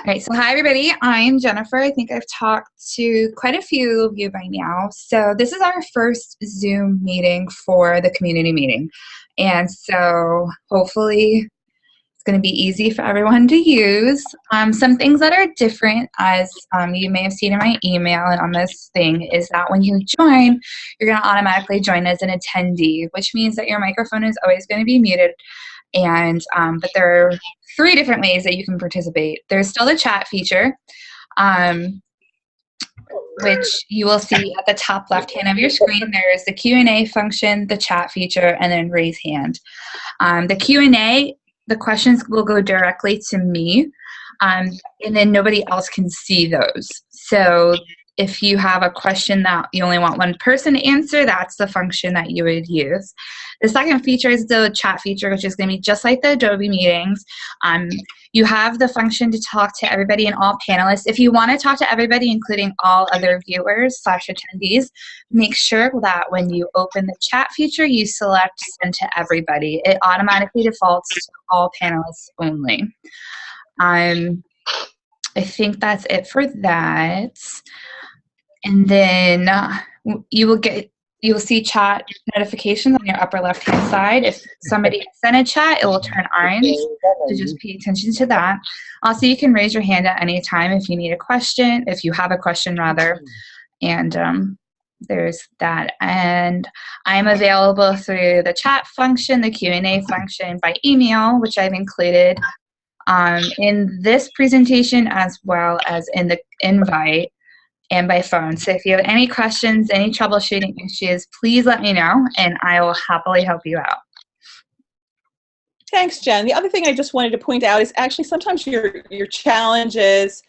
All right, so hi everybody. I'm Jennifer. I think I've talked to quite a few of you by now. So this is our first Zoom meeting for the community meeting. And so hopefully it's going to be easy for everyone to use. Some things that are different, as you may have seen in my email and on this thing, is that when you join, you're going to automatically join as an attendee, which means that your microphone is always going to be muted. And but there are three different ways that you can participate. There's still the chat feature, which you will see at the top left hand of your screen. There's the Q&A function, the chat feature, and then raise hand. The Q&A, the questions will go directly to me, and then nobody else can see those. So if you have a question that you only want one person to answer, that's the function that you would use. The second feature is the chat feature, which is going to be just like the Adobe meetings. You have the function to talk to everybody and all panelists. If you want to talk to everybody, including all other viewers / attendees, make sure that when you open the chat feature, you select send to everybody. It automatically defaults to all panelists only. I think that's it for that. And then you will see chat notifications on your upper left-hand side. If somebody sent a chat, it will turn orange, so just pay attention to that. Also, you can raise your hand at any time if you need a question, if you have a question, rather. And there's that. And I'm available through the chat function, the Q&A function, by email, which I've included in this presentation as well as in the invite, and by phone. So if you have any questions, any troubleshooting issues, please let me know and I will happily help you out. Thanks, Jen. The other thing I just wanted to point out is actually sometimes your challenges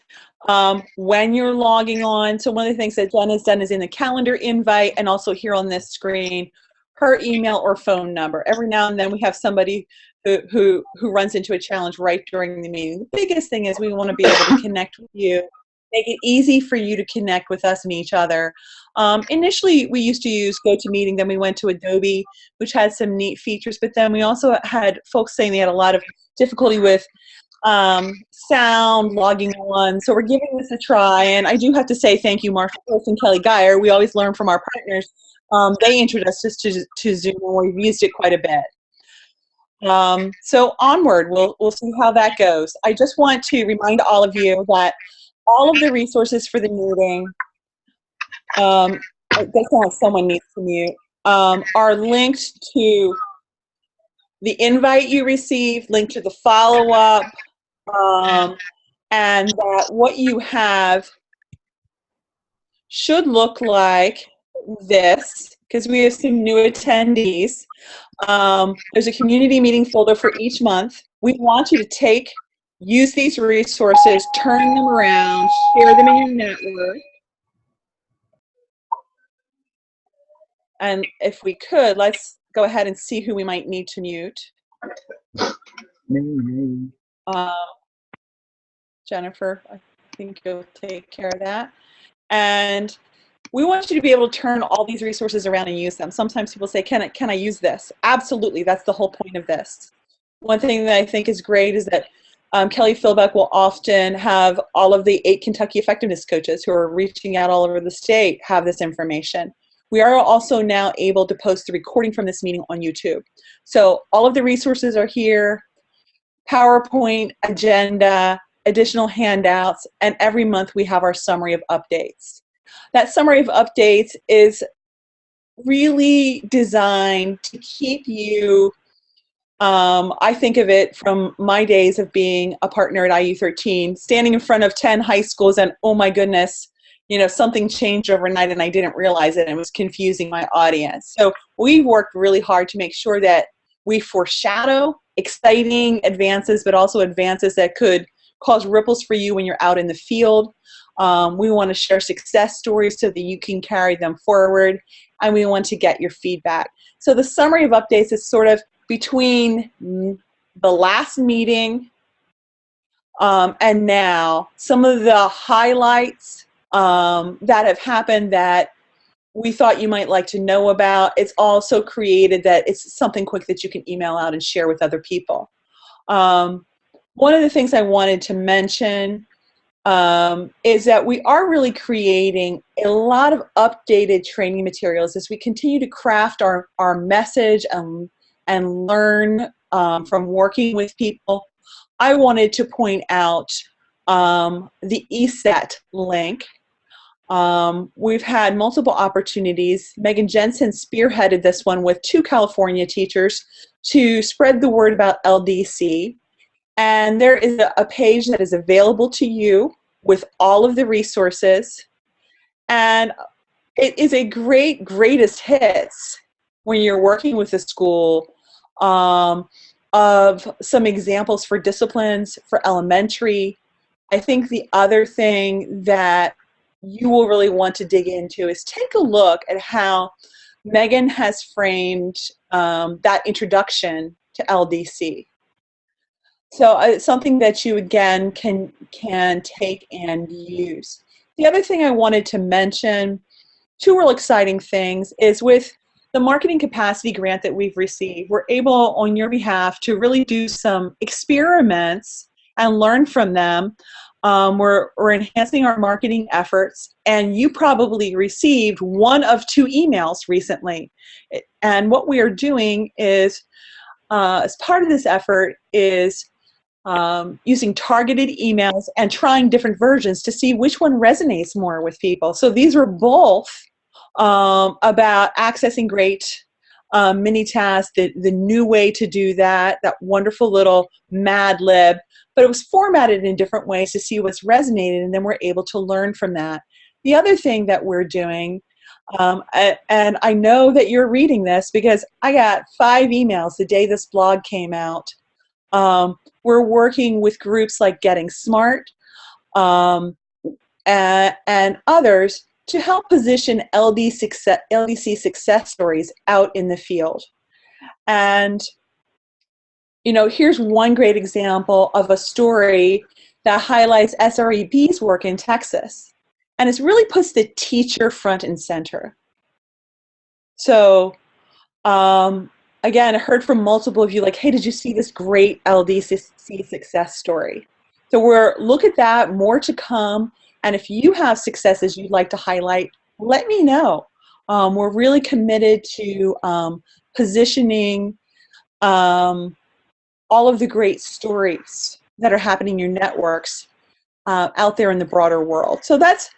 when you're logging on. So one of the things that Jen has done is in the calendar invite and also here on this screen, her email or phone number. Every now and then we have somebody who runs into a challenge right during the meeting. The biggest thing is we want to be able to connect with you, make it easy for you to connect with us and each other. Initially, we used to use GoToMeeting, then we went to Adobe, which had some neat features, but then we also had folks saying they had a lot of difficulty with sound, logging on, so we're giving this a try, and I do have to say thank you, Martha Post and Kelly Geyer. We always learn from our partners. They introduced us to Zoom, and we've used it quite a bit. So onward, we'll see how that goes. I just want to remind all of you that all of the resources for the meeting, it does sound like someone needs to mute, are linked to the invite you received, linked to the follow-up, and that what you have should look like this, because we have some new attendees. There's a community meeting folder for each month. We want you to use these resources, turn them around, share them in your network. And if we could, let's go ahead and see who we might need to mute. Jennifer, I think you'll take care of that. And we want you to be able to turn all these resources around and use them. Sometimes people say, can I use this? Absolutely, that's the whole point of this. One thing that I think is great is that Kelly Philbeck will often have all of the 8 Kentucky effectiveness coaches who are reaching out all over the state have this information. We are also now able to post the recording from this meeting on YouTube. So all of the resources are here, PowerPoint, agenda, additional handouts, and every month we have our summary of updates. That summary of updates is really designed to keep you, I think of it from my days of being a partner at IU13, standing in front of 10 high schools and, oh my goodness, something changed overnight and I didn't realize it and it was confusing my audience. So we've worked really hard to make sure that we foreshadow exciting advances, but also advances that could cause ripples for you when you're out in the field. We want to share success stories so that you can carry them forward, and we want to get your feedback. So the summary of updates is sort of between the last meeting and now, some of the highlights that have happened that we thought you might like to know about. It's also created that it's something quick that you can email out and share with other people. One of the things I wanted to mention is that we are really creating a lot of updated training materials as we continue to craft our message and learn from working with people. I wanted to point out the ESET link. We've had multiple opportunities. Megan Jensen spearheaded this one with 2 California teachers to spread the word about LDC. And there is a page that is available to you with all of the resources. And it is a great greatest hits when you're working with a school of some examples for disciplines, for elementary. I think the other thing that you will really want to dig into is take a look at how Megan has framed that introduction to LDC. So it's something that you, again, can take and use. The other thing I wanted to mention, 2 real exciting things, is with the marketing capacity grant that we've received, we're able on your behalf to really do some experiments and learn from them. We're enhancing our marketing efforts, and you probably received 1 of 2 emails recently. And what we are doing is, as part of this effort, is using targeted emails and trying different versions to see which one resonates more with people. So these were both about accessing great mini tasks, the new way to do that wonderful little Mad Lib, but it was formatted in different ways to see what's resonated, and then we're able to learn from that. The other thing that we're doing, and I know that you're reading this because I got 5 emails the day this blog came out. We're working with groups like Getting Smart and others to help position LDC success stories out in the field. And, you know, here's one great example of a story that highlights SREB's work in Texas. And it really puts the teacher front and center. So, again, I heard from multiple of you like, hey, did you see this great LDC success story? So look at that, more to come. And if you have successes you'd like to highlight, let me know. We're really committed to positioning all of the great stories that are happening in your networks out there in the broader world. So that's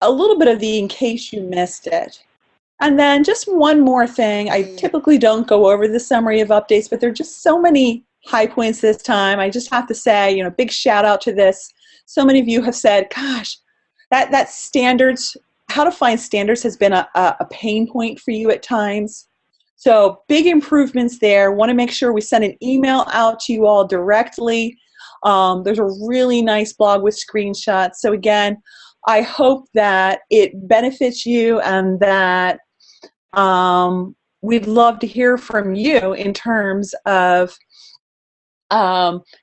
a little bit of the in case you missed it. And then just one more thing. I typically don't go over the summary of updates, but there are just so many high points this time. I just have to say, you know, big shout out to this. So many of you have said, gosh, that standards, how to find standards has been a pain point for you at times. So big improvements there. Want to make sure we send an email out to you all directly. There's a really nice blog with screenshots. So again, I hope that it benefits you and that we'd love to hear from you in terms of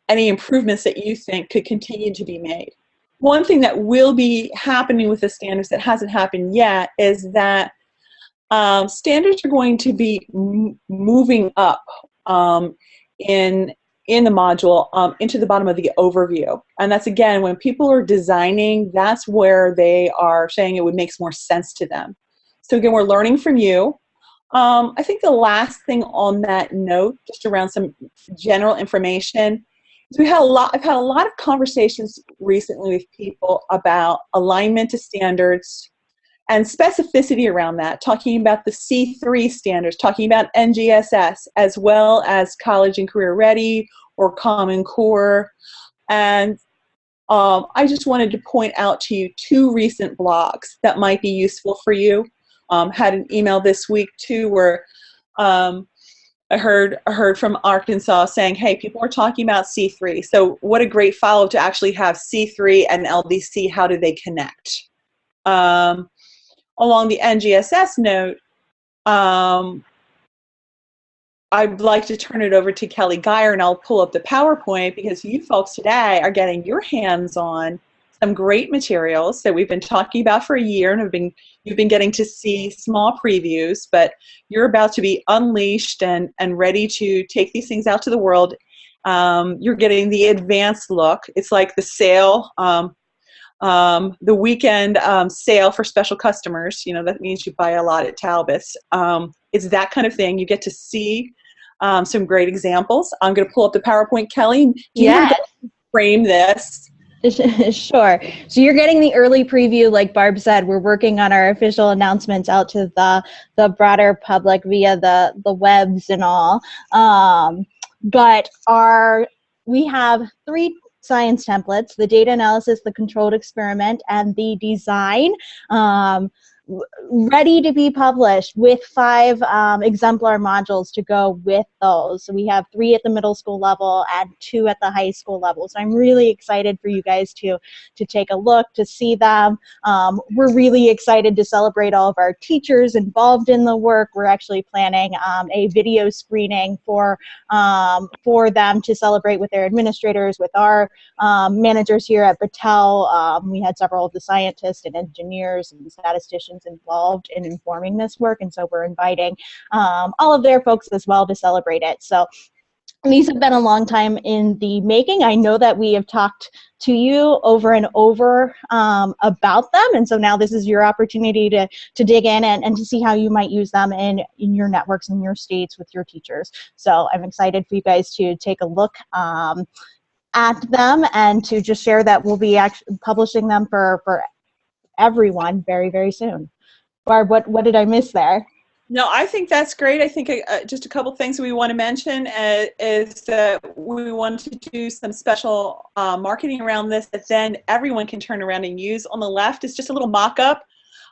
any improvements that you think could continue to be made. One thing that will be happening with the standards that hasn't happened yet is that standards are going to be moving up in the module into the bottom of the overview. And that's, again, when people are designing, that's where they are saying it would make more sense to them. So again, we're learning from you. I think the last thing on that note, just around some general information, is I've had a lot of conversations recently with people about alignment to standards and specificity around that, talking about the C3 standards, talking about NGSS, as well as College and Career Ready or Common Core. And I just wanted to point out to you 2 recent blogs that might be useful for you. Had an email this week too where I heard from Arkansas saying, hey, people are talking about C3. So what a great follow-up to actually have C3 and LDC. How do they connect? Along the NGSS note, I'd like to turn it over to Kelly Geyer, and I'll pull up the PowerPoint because you folks today are getting your hands on some great materials that we've been talking about for a year, and you've been getting to see small previews, but you're about to be unleashed and ready to take these things out to the world You're getting the advanced look. It's like the sale, the weekend sale for special customers. You know, that means you buy a lot at Talbot's. It's that kind of thing. You get to see some great examples. I'm going to pull up the PowerPoint. Kelly, do you Yeah. want to frame this? Sure. So you're getting the early preview, like Barb said. We're working on our official announcements out to the broader public via the webs and all. But we have 3 science templates: the data analysis, the controlled experiment, and the design. Ready to be published with 5 exemplar modules to go with those. So we have 3 at the middle school level and 2 at the high school level. So I'm really excited for you guys to take a look, to see them. We're really excited to celebrate all of our teachers involved in the work. We're actually planning a video screening for them to celebrate with their administrators, with our managers here at Battelle. We had several of the scientists and engineers and statisticians involved in informing this work, and so we're inviting all of their folks as well to celebrate it. So these have been a long time in the making. I know that we have talked to you over and over about them, and so now this is your opportunity to dig in and to see how you might use them in your networks, in your states, with your teachers. So I'm excited for you guys to take a look at them and to just share that we'll be actually publishing them for everyone very, very soon. Barb, what did I miss there? No, I think that's great. I think just a couple things we want to mention is that we want to do some special marketing around this that then everyone can turn around and use. On the left is just a little mock-up.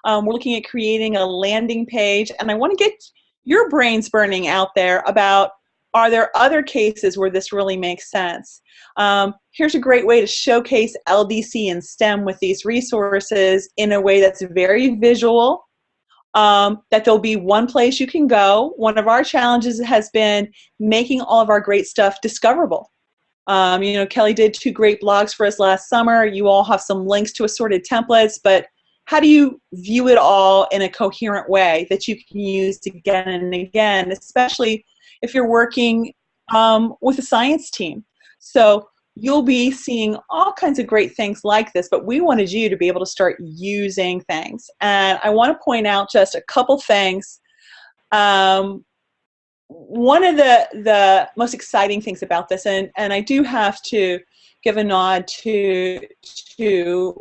We're looking at creating a landing page, and I want to get your brains burning out there about, are there other cases where this really makes sense? Here's a great way to showcase LDC and STEM with these resources in a way that's very visual. That there'll be one place you can go. One of our challenges has been making all of our great stuff discoverable. You know, Kelly did 2 great blogs for us last summer. You all have some links to assorted templates, but how do you view it all in a coherent way that you can use again and again, especially if you're working with a science team? So you'll be seeing all kinds of great things like this, but we wanted you to be able to start using things. And I want to point out just a couple things. One of the most exciting things about this, and I do have to give a nod to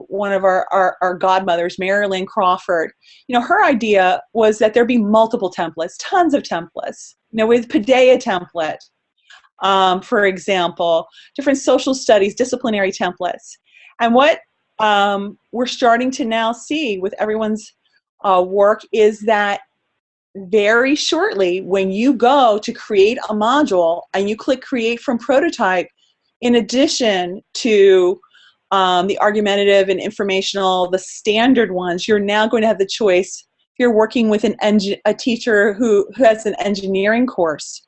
one of our godmothers, Marilyn Crawford. You know, her idea was that there be multiple templates, tons of templates. You know, with Padea template, for example, different social studies, disciplinary templates. And what we're starting to now see with everyone's work is that very shortly, when you go to create a module and you click Create from Prototype, in addition to the argumentative and informational, the standard ones, you're now going to have the choice. If you're working with a teacher who has an engineering course,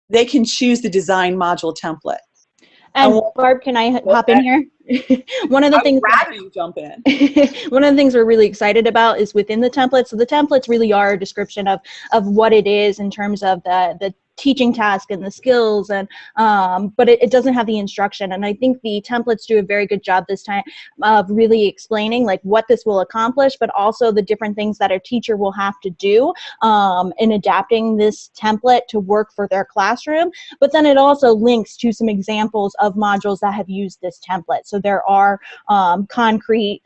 they can choose the design module template. And Barb, can I hop in here? One of the things rather you jump in. One of the things we're really excited about is within the templates. So the templates really are a description of what it is in terms of the teaching task and the skills, and but it doesn't have the instruction. And I think the templates do a very good job this time of really explaining like what this will accomplish, but also the different things that a teacher will have to do in adapting this template to work for their classroom. But then it also links to some examples of modules that have used this template. So there are concrete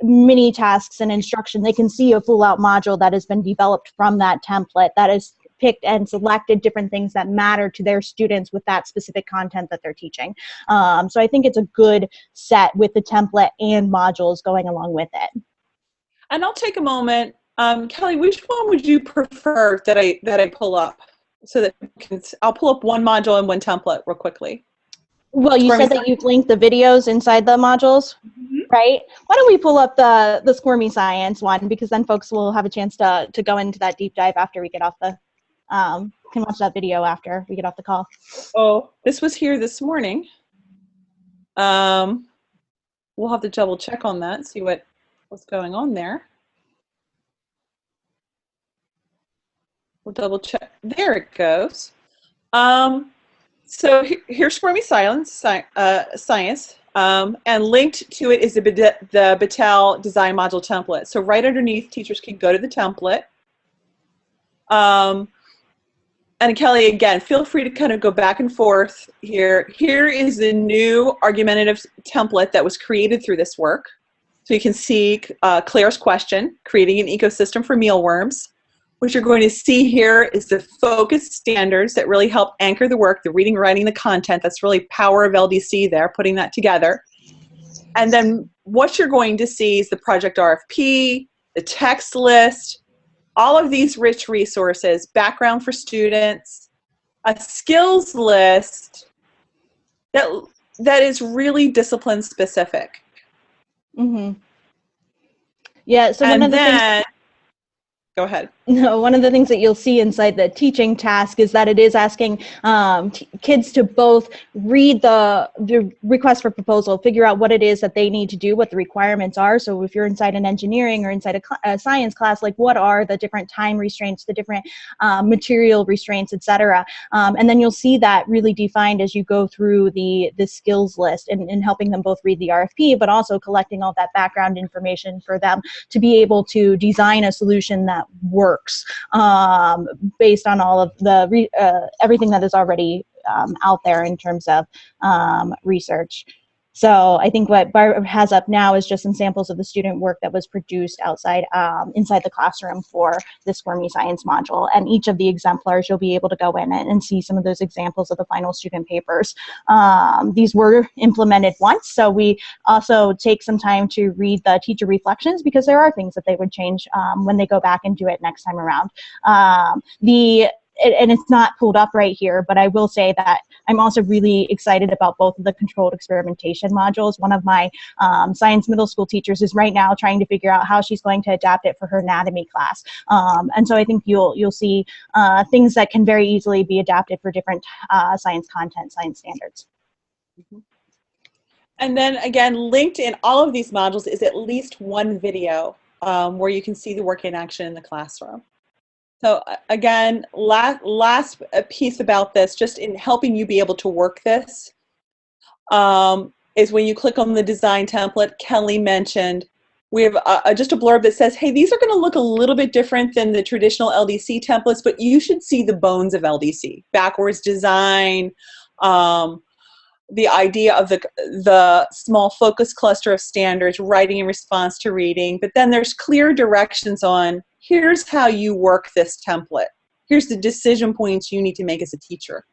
mini tasks and instruction. They can see a full out module that has been developed from that template that is picked and selected different things that matter to their students with that specific content that they're teaching. So I think it's a good set with the template and modules going along with it. And I'll take a moment. Kelly, which one would you prefer that I pull up? So that I'll pull up one module and one template real quickly. Well, you said that you've linked the videos inside the modules, right? Why don't we pull up the Squirmy Science one, because then folks will have a chance to go into that deep dive after we get off the, can watch that video after we get off the call. Oh, this was here this morning. We'll have to double check on that, see what's going on there. We'll double check. There it goes. So here's Squirmy Science, and linked to it is the Battelle design module template. So right underneath, teachers can go to the template. And Kelly, again, feel free to kind of go back and forth here. Here is the new argumentative template that was created through this work. So you can see Claire's question, creating an ecosystem for mealworms. What you're going to see here is the focused standards that really help anchor the work, the reading, writing, the content. That's really power of LDC there, putting that together. And then what you're going to see is the project RFP, the text list, all of these rich resources, background for students, a skills list that is really discipline specific. Mm-hmm. Yeah, so and then, go ahead. No, one of the things that you'll see inside the teaching task is that it is asking kids to both read the request for proposal, figure out what it is that they need to do, what the requirements are. So if you're inside an engineering or inside a science class, like what are the different time restraints, the different material restraints, etc. And then you'll see that really defined as you go through the skills list and helping them both read the RFP, but also collecting all that background information for them to be able to design a solution that works based on all of the everything that is already out there in terms of research. So I think what Barb has up now is just some samples of the student work that was produced outside, inside the classroom for the Squirmy Science module. And each of the exemplars, you'll be able to go in and see some of those examples of the final student papers. These were implemented once, so we also take some time to read the teacher reflections because there are things that they would change when they go back and do it next time around. And it's not pulled up right here, but I will say that I'm also really excited about both of the controlled experimentation modules. One of my science middle school teachers is right now trying to figure out how she's going to adapt it for her anatomy class. And so I think you'll see things that can very easily be adapted for different science content, science standards. Mm-hmm. And then again, linked in all of these modules is at least one video where you can see the work in action in the classroom. So again, last piece about this, just in helping you be able to work this, is when you click on the design template, Kelly mentioned, we have just a blurb that says, hey, these are going to look a little bit different than the traditional LDC templates, but you should see the bones of LDC. Backwards design, the idea of the small focus cluster of standards, writing in response to reading, but then there's clear directions on, here's how you work this template. Here's the decision points you need to make as a teacher.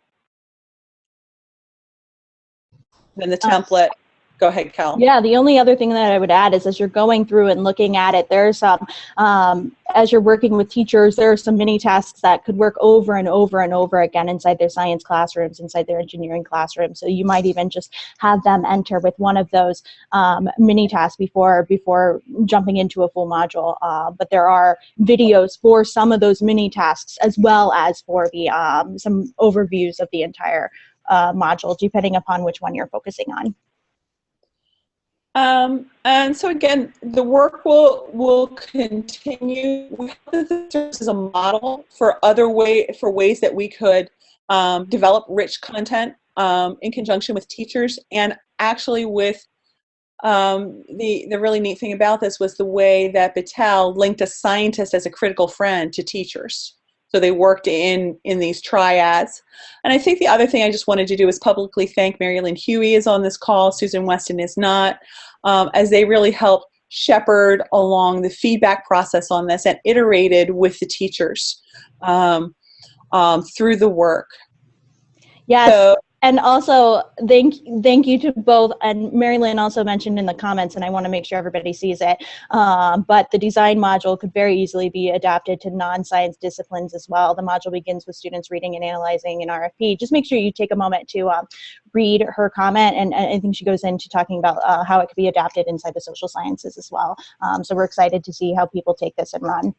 Then the template, go ahead, Cal. Yeah, the only other thing that I would add is as you're going through and looking at it, there's some, as you're working with teachers, there are some mini tasks that could work over and over and over again inside their science classrooms, inside their engineering classrooms. So you might even just have them enter with one of those mini tasks before jumping into a full module. But there are videos for some of those mini tasks as well as for the some overviews of the entire module, depending upon which one you're focusing on. And so again, the work will continue. We hope that this serves as a model for ways that we could develop rich content in conjunction with teachers. And actually with the really neat thing about this was the way that Battelle linked a scientist as a critical friend to teachers. So they worked in these triads. And I think the other thing I just wanted to do is publicly thank Mary Lynn Huey is on this call, Susan Weston is not, as they really helped shepherd along the feedback process on this and iterated with the teachers through the work. Yes. So, and also, thank you to both. And Mary Lynn also mentioned in the comments, and I want to make sure everybody sees it, but the design module could very easily be adapted to non-science disciplines as well. The module begins with students reading and analyzing an RFP. Just make sure you take a moment to read her comment, and I think she goes into talking about how it could be adapted inside the social sciences as well. So we're excited to see how people take this and run.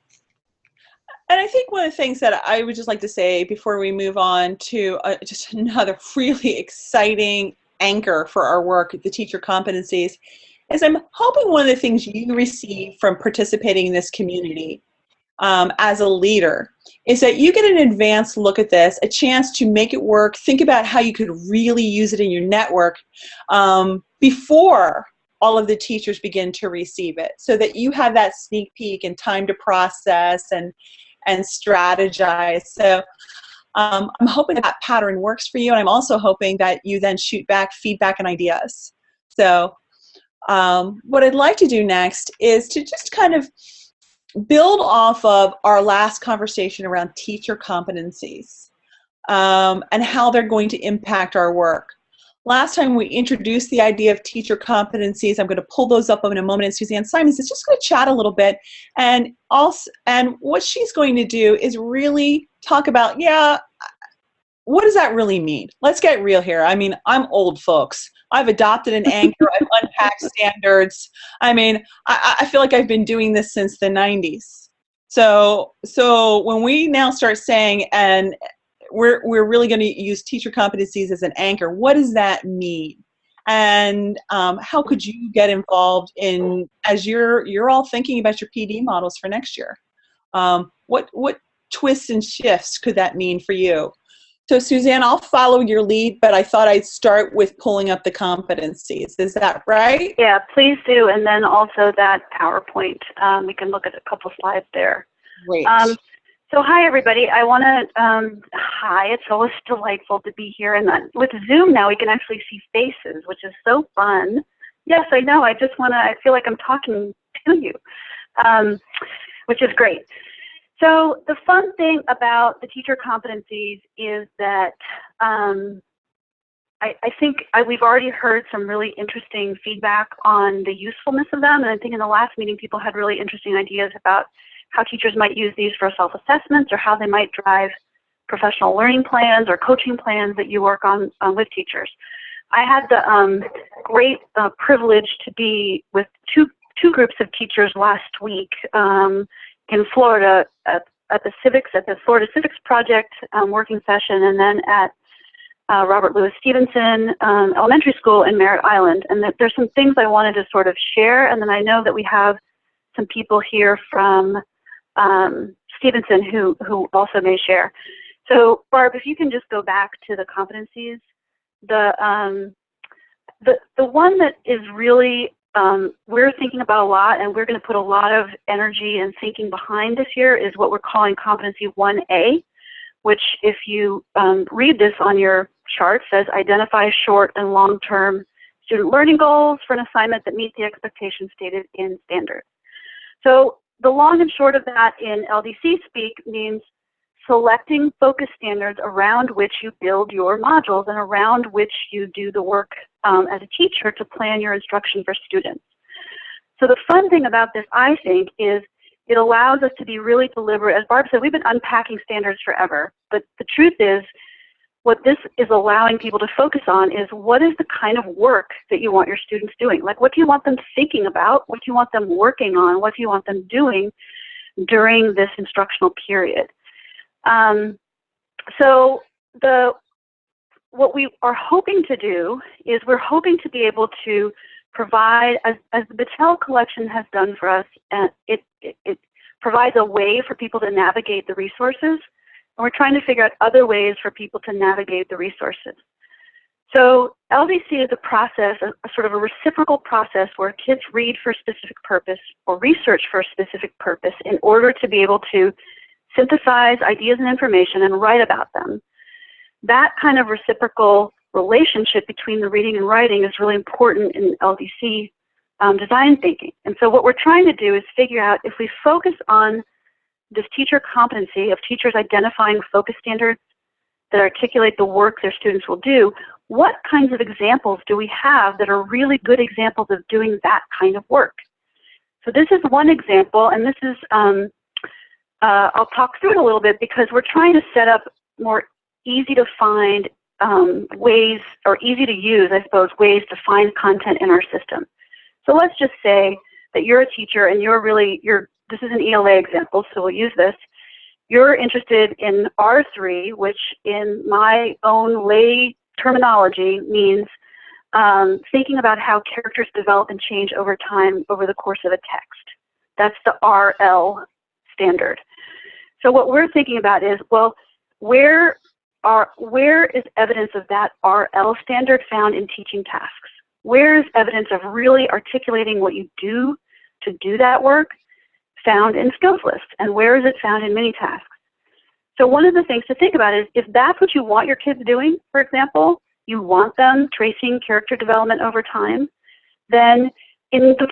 And I think one of the things that I would just like to say before we move on to just another really exciting anchor for our work, the teacher competencies, is I'm hoping one of the things you receive from participating in this community as a leader is that you get an advanced look at this, a chance to make it work, think about how you could really use it in your network before all of the teachers begin to receive it, so that you have that sneak peek and time to process and strategize. So I'm hoping that pattern works for you, and I'm also hoping that you then shoot back feedback and ideas. So what I'd like to do next is to just kind of build off of our last conversation around teacher competencies and how they're going to impact our work. Last time we introduced the idea of teacher competencies. I'm going to pull those up in a moment, and Suzanne Simons is just going to chat a little bit, and what she's going to do is really talk about, what does that really mean? Let's get real here. I mean, I'm old, folks. I've adopted an anchor. I've unpacked standards. I mean, I feel like I've been doing this since the 90s. So when we now start saying, and we're really going to use teacher competencies as an anchor, what does that mean? And how could you get involved in, as you're all thinking about your PD models for next year? What twists and shifts could that mean for you? So Suzanne, I'll follow your lead, but I thought I'd start with pulling up the competencies. Is that right? Yeah, please do. And then also that PowerPoint. We can look at a couple slides there. Great. So hi, everybody. I want to, hi, it's always delightful to be here. And with Zoom now, we can actually see faces, which is so fun. Yes, I know. I feel like I'm talking to you, which is great. So the fun thing about the teacher competencies is that I think we've already heard some really interesting feedback on the usefulness of them. And I think in the last meeting, people had really interesting ideas about how teachers might use these for self-assessments or how they might drive professional learning plans or coaching plans that you work on with teachers. I had the great privilege to be with two groups of teachers last week in Florida at the Florida Civics Project working session, and then at Robert Louis Stevenson Elementary School in Merritt Island. And there's some things I wanted to sort of share, and then I know that we have some people here from Stevenson who also may share. So Barb, if you can just go back to the competencies, the one that is really we're thinking about a lot, and we're going to put a lot of energy and thinking behind this year, is what we're calling competency 1A, which if you read this on your chart says identify short and long-term student learning goals for an assignment that meet the expectations stated in standards. So the long and short of that in LDC speak means selecting focus standards around which you build your modules and around which you do the work as a teacher to plan your instruction for students. So the fun thing about this, I think, is it allows us to be really deliberate. As Barb said, we've been unpacking standards forever, but the truth is, what this is allowing people to focus on is what is the kind of work that you want your students doing? Like, what do you want them thinking about? What do you want them working on? What do you want them doing during this instructional period? So what we are hoping to do is we're hoping to be able to provide, as the Battelle collection has done for us, it provides a way for people to navigate the resources, and we're trying to figure out other ways for people to navigate the resources. So LDC is a process, a sort of a reciprocal process where kids read for a specific purpose or research for a specific purpose in order to be able to synthesize ideas and information and write about them. That kind of reciprocal relationship between the reading and writing is really important in LDC design thinking. And so what we're trying to do is figure out, if we focus on this teacher competency of teachers identifying focus standards that articulate the work their students will do, what kinds of examples do we have that are really good examples of doing that kind of work? So this is one example, and this is, I'll talk through it a little bit because we're trying to set up more easy to find ways, or easy to use, I suppose, ways to find content in our system. So let's just say that you're a teacher and this is an ELA example, so we'll use this. You're interested in R3, which in my own lay terminology means thinking about how characters develop and change over time over the course of a text. That's the RL standard. So what we're thinking about is, well, where is evidence of that RL standard found in teaching tasks? Where is evidence of really articulating what you do to do that work found in skills lists? And where is it found in mini tasks? So one of the things to think about is, if that's what you want your kids doing, for example, you want them tracing character development over time, then in the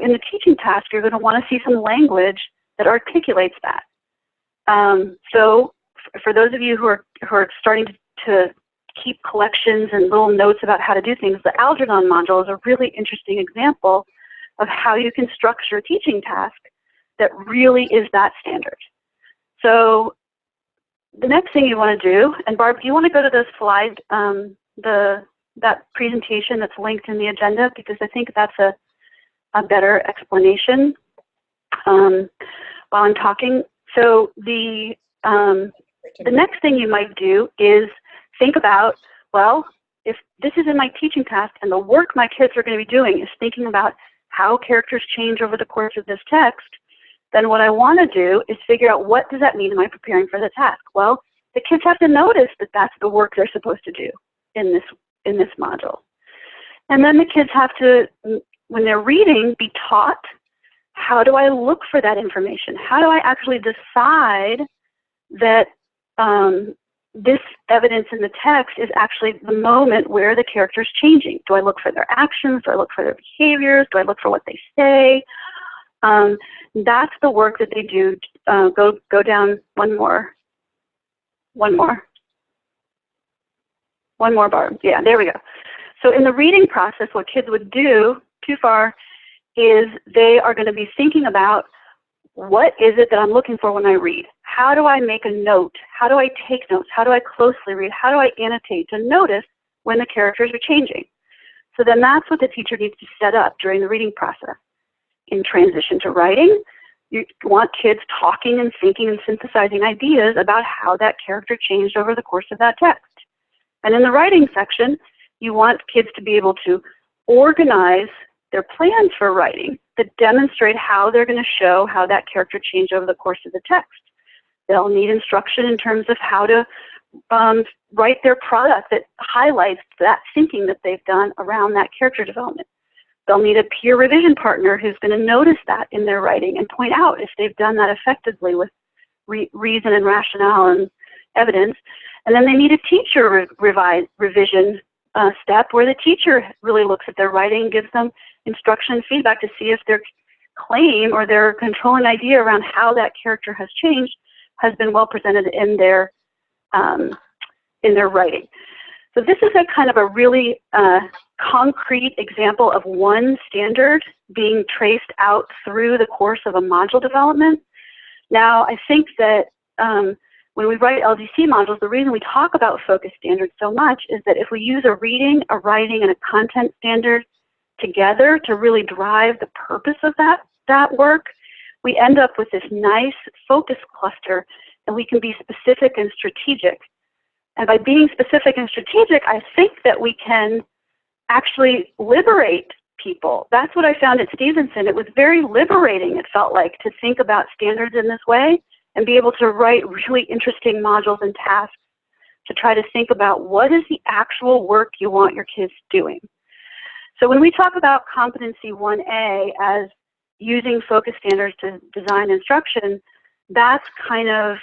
in the teaching task, you're going to want to see some language that articulates that. So for those of you who are starting to keep collections and little notes about how to do things, the Algernon module is a really interesting example of how you can structure a teaching task that really is that standard. So the next thing you want to do, and Barb, do you want to go to the slide, that presentation that's linked in the agenda, because I think that's a better explanation while I'm talking. So the next thing you might do is think about, well, if this is in my teaching task and the work my kids are going to be doing is thinking about how characters change over the course of this text, then what I want to do is figure out, what does that mean? Am I preparing for the task? Well, the kids have to notice that that's the work they're supposed to do in this module. And then the kids have to, when they're reading, be taught, how do I look for that information? How do I actually decide that this evidence in the text is actually the moment where the character is changing? Do I look for their actions? Do I look for their behaviors? Do I look for what they say? That's the work that they do. Go down one more, Barb. Yeah, there we go. So in the reading process, what kids would do, too far, is they are going to be thinking about, what is it that I'm looking for when I read? How do I make a note? How do I take notes? How do I closely read? How do I annotate to notice when the characters are changing? So then that's what the teacher needs to set up during the reading process. In transition to writing, you want kids talking and thinking and synthesizing ideas about how that character changed over the course of that text. And in the writing section, you want kids to be able to organize their plans for writing that demonstrate how they're going to show how that character changed over the course of the text. They'll need instruction in terms of how to write their product that highlights that thinking that they've done around that character development. They'll need a peer revision partner who's going to notice that in their writing and point out if they've done that effectively with reason and rationale and evidence. And then they need a teacher revision step where the teacher really looks at their writing and gives them instruction and feedback to see if their claim or their controlling idea around how that character has changed has been well presented in their writing. So this is a kind of a really concrete example of one standard being traced out through the course of a module development. Now, I think that when we write LDC modules, the reason we talk about focus standards so much is that if we use a reading, a writing, and a content standard together to really drive the purpose of that work, we end up with this nice focus cluster, and we can be specific and strategic. And by being specific and strategic, I think that we can actually liberate people. That's what I found at Stevenson. It was very liberating, it felt like, to think about standards in this way and be able to write really interesting modules and tasks to try to think about, what is the actual work you want your kids doing? So when we talk about competency 1A as using focus standards to design instruction, that's kind of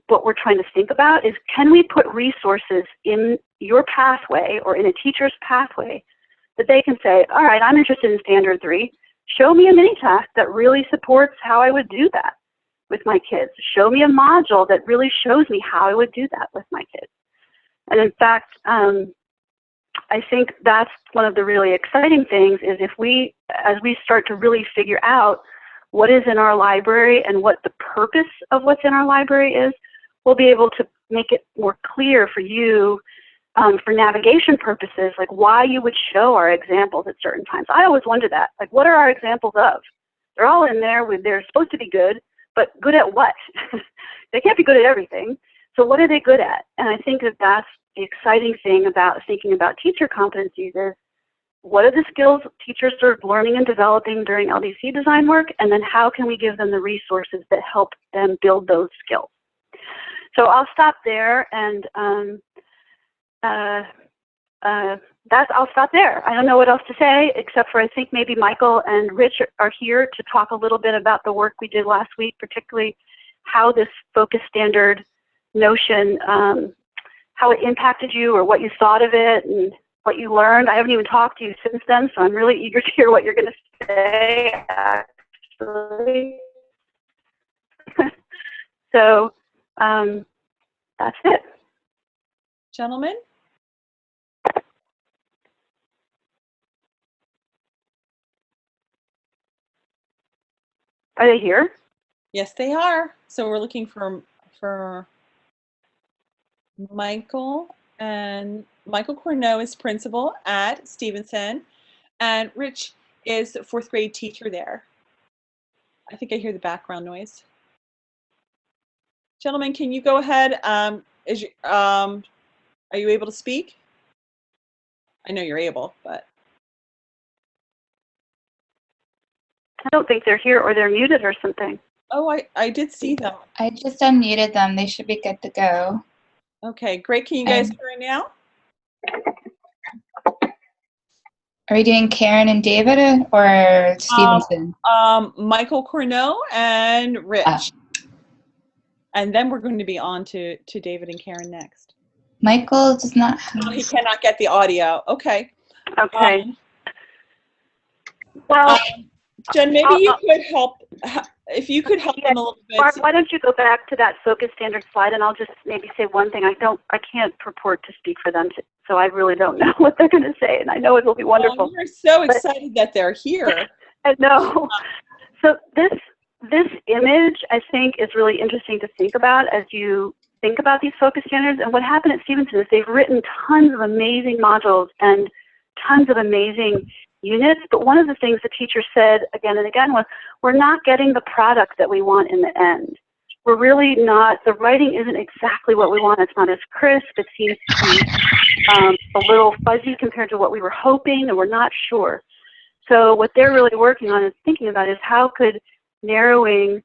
what we're trying to think about is, can we put resources in your pathway or in a teacher's pathway that they can say, all right, I'm interested in standard 3. Show me a mini task that really supports how I would do that with my kids. Show me a module that really shows me how I would do that with my kids. And in fact, I think that's one of the really exciting things is if we, as we start to really figure out what is in our library and what the purpose of what's in our library is, we'll be able to make it more clear for you for navigation purposes, like why you would show our examples at certain times. I always wonder that, like, what are our examples of? They're all in there, they're supposed to be good, but good at what? They can't be good at everything. So what are they good at? And I think that that's the exciting thing about thinking about teacher competencies is what are the skills teachers are learning and developing during LDC design work, and then how can we give them the resources that help them build those skills. So I'll stop there, and I'll stop there. I don't know what else to say, except for I think maybe Michael and Rich are here to talk a little bit about the work we did last week, particularly how this focus standard notion, how it impacted you or what you thought of it and what you learned. I haven't even talked to you since then, so I'm really eager to hear what you're going to say, actually. So that's it. Gentlemen? Are they here? Yes, they are. So we're looking for Michael, and Michael Corneau is principal at Stevenson, and Rich is the 4th grade teacher there. I think I hear the background noise. Gentlemen, can you go ahead? Are you able to speak? I know you're able, but. I don't think they're here, or they're muted or something. Oh, I did see them. I just unmuted them. They should be good to go. Okay, great. Can you guys hear me now? Are we doing Karen and David or Stevenson? Michael Corneau and Rich. And then we're going to be on to David and Karen next. Michael does not have... He cannot get the audio. Okay. Okay. Well, Jen, maybe you could help, if you could help them a little bit. Barb, why don't you go back to that focus standard slide, and I'll just maybe say one thing. I can't purport to speak for them, so I really don't know what they're going to say, and I know it will be wonderful. We're so excited that they're here. I know. So this image, I think, is really interesting to think about as you think about these focus standards. And what happened at Stevenson is they've written tons of amazing modules and tons of amazing units, but one of the things the teacher said again and again was, we're not getting the product that we want in the end. We're really not, the writing isn't exactly what we want. It's not as crisp. It seems to be a little fuzzy compared to what we were hoping, and we're not sure. So what they're really working on and thinking about is how could narrowing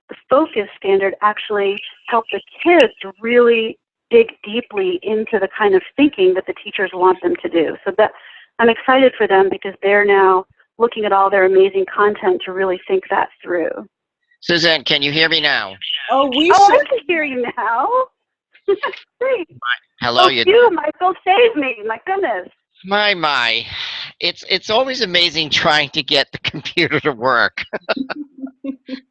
the focus standard actually help the kids to really dig deeply into the kind of thinking that the teachers want them to do. So that I'm excited for them because they're now looking at all their amazing content to really think that through. Suzanne, can you hear me now? Oh, I can hear you now. Great. Hello, you, Michael, save me. My goodness. My. It's always amazing trying to get the computer to work.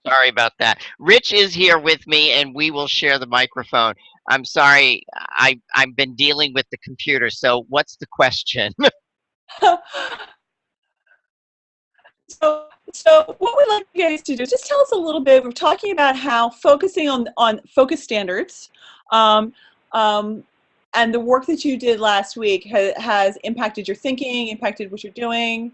Sorry about that. Rich is here with me, and we will share the microphone. I'm sorry, I've been dealing with the computer, so what's the question? So what we'd like you guys to do is just tell us a little bit. We're talking about how focusing on focus standards and the work that you did last week has impacted your thinking, impacted what you're doing.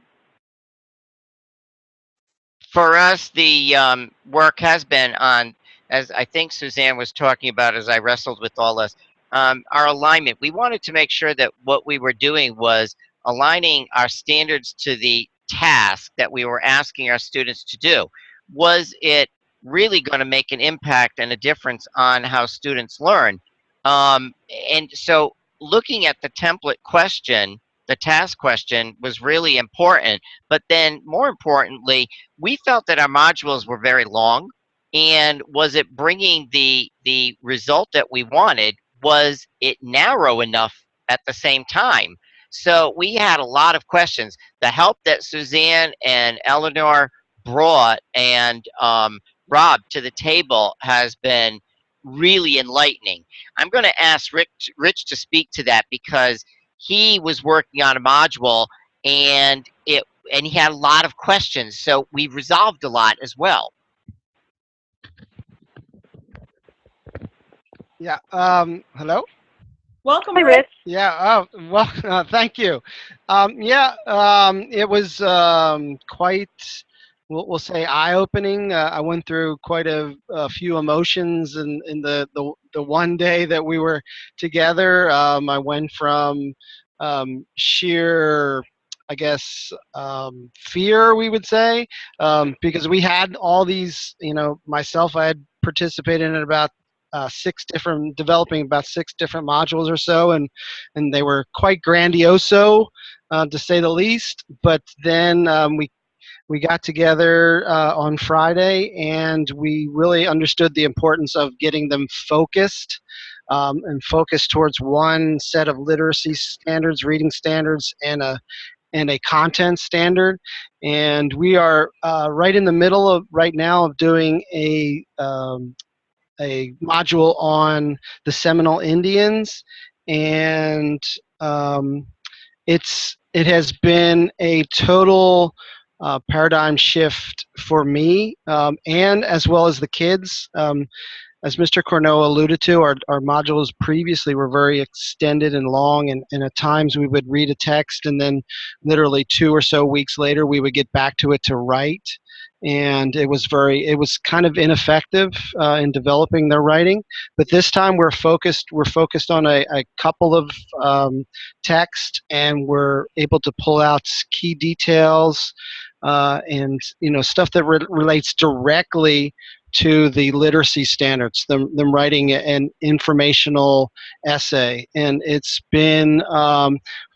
For us, the work has been on, as I think Suzanne was talking about as I wrestled with all this, our alignment. We wanted to make sure that what we were doing was aligning our standards to the task that we were asking our students to do. Was it really going to make an impact and a difference on how students learn? And so looking at the template question, the task question was really important, but then more importantly, we felt that our modules were very long, and was it bringing the result that we wanted? Was it narrow enough at the same time? So we had a lot of questions. The help that Suzanne and Eleanor brought and Rob to the table has been really enlightening. I'm going to ask Rich to speak to that because he was working on a module and he had a lot of questions. So we resolved a lot as well. Yeah. Hello. Welcome, Hi, Rich. Yeah. Oh, well, thank you. It was quite, we'll say, eye-opening. I went through quite a few emotions in the one day that we were together. I went from sheer I guess, fear, we would say, because we had all these, myself, I had participated in about developing about 6 different modules or so, and they were quite grandioso, to say the least. But then we got together on Friday, and we really understood the importance of getting them focused, and focused towards one set of literacy standards, reading standards, and a content standard. And we are right in the middle of right now of doing a module on the Seminole Indians, and it has been a total paradigm shift for me, and as well as the kids. As Mr. Corneau alluded to, our modules previously were very extended and long, and at times we would read a text, and then literally 2 or so weeks later we would get back to it to write, and it was kind of ineffective in developing their writing. But this time we're focused on a couple of texts, and we're able to pull out key details, and stuff that relates directly to the literacy standards, them writing an informational essay. And it's been,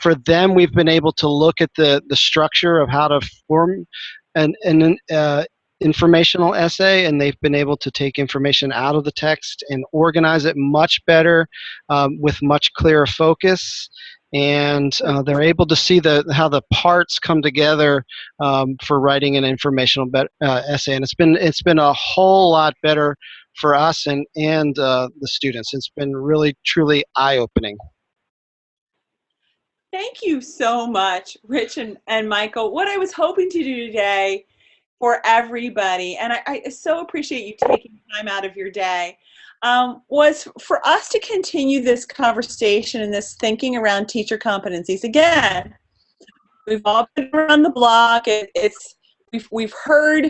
for them, we've been able to look at the structure of how to form an informational essay, and they've been able to take information out of the text and organize it much better, with much clearer focus. And they're able to see how the parts come together, for writing an informational essay, and it's been a whole lot better for us and the students. It's been really truly eye-opening. Thank you so much, Rich and Michael. What I was hoping to do today for everybody, and I so appreciate you taking time out of your day, was for us to continue this conversation and this thinking around teacher competencies. Again, we've all been around the block. We've heard,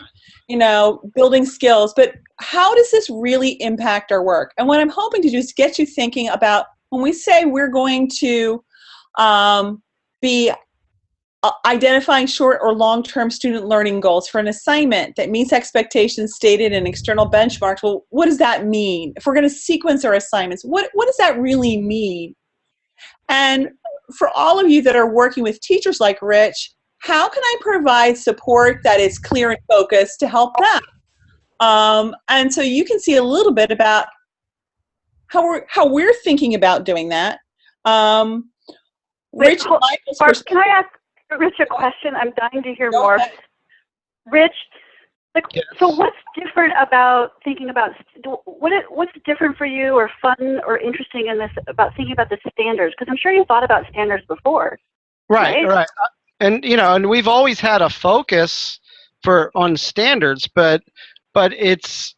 building skills, but how does this really impact our work? And what I'm hoping to do is get you thinking about when we say we're going to be identifying short or long-term student learning goals for an assignment that meets expectations stated in external benchmarks. Well, what does that mean? If we're going to sequence our assignments, what does that really mean? And for all of you that are working with teachers like Rich, how can I provide support that is clear and focused to help them? And so you can see a little bit about how we're thinking about doing that. Rich, Barb, can I ask Rich a question? I'm dying to hear more. Rich, Yes. so what's different about thinking about, what's different for you or fun or interesting in this about thinking about the standards? Because I'm sure you thought about standards before. Right. And and we've always had a focus on standards, but it's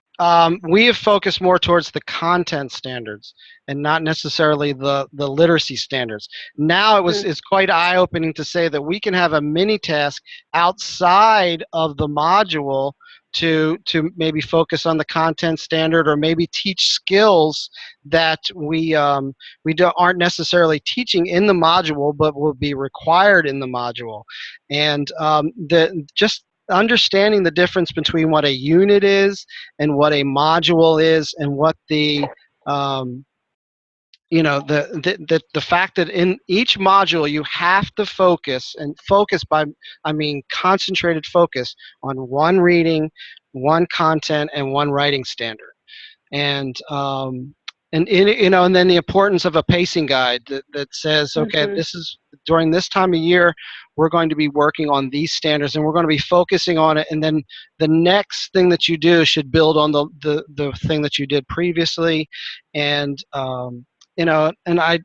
we have focused more towards the content standards and not necessarily the literacy standards. Now it's quite eye-opening to say that we can have a mini task outside of the module to maybe focus on the content standard, or maybe teach skills that we aren't necessarily teaching in the module but will be required in the module. And just understanding the difference between what a unit is and what a module is, and what the the fact that in each module you have to focus by, I mean, concentrated focus on one reading, one content, and one writing standard. And then the importance of a pacing guide that says, okay, this is during this time of year we're going to be working on these standards, and we're going to be focusing on it, and then the next thing that you do should build on the thing that you did previously. And and I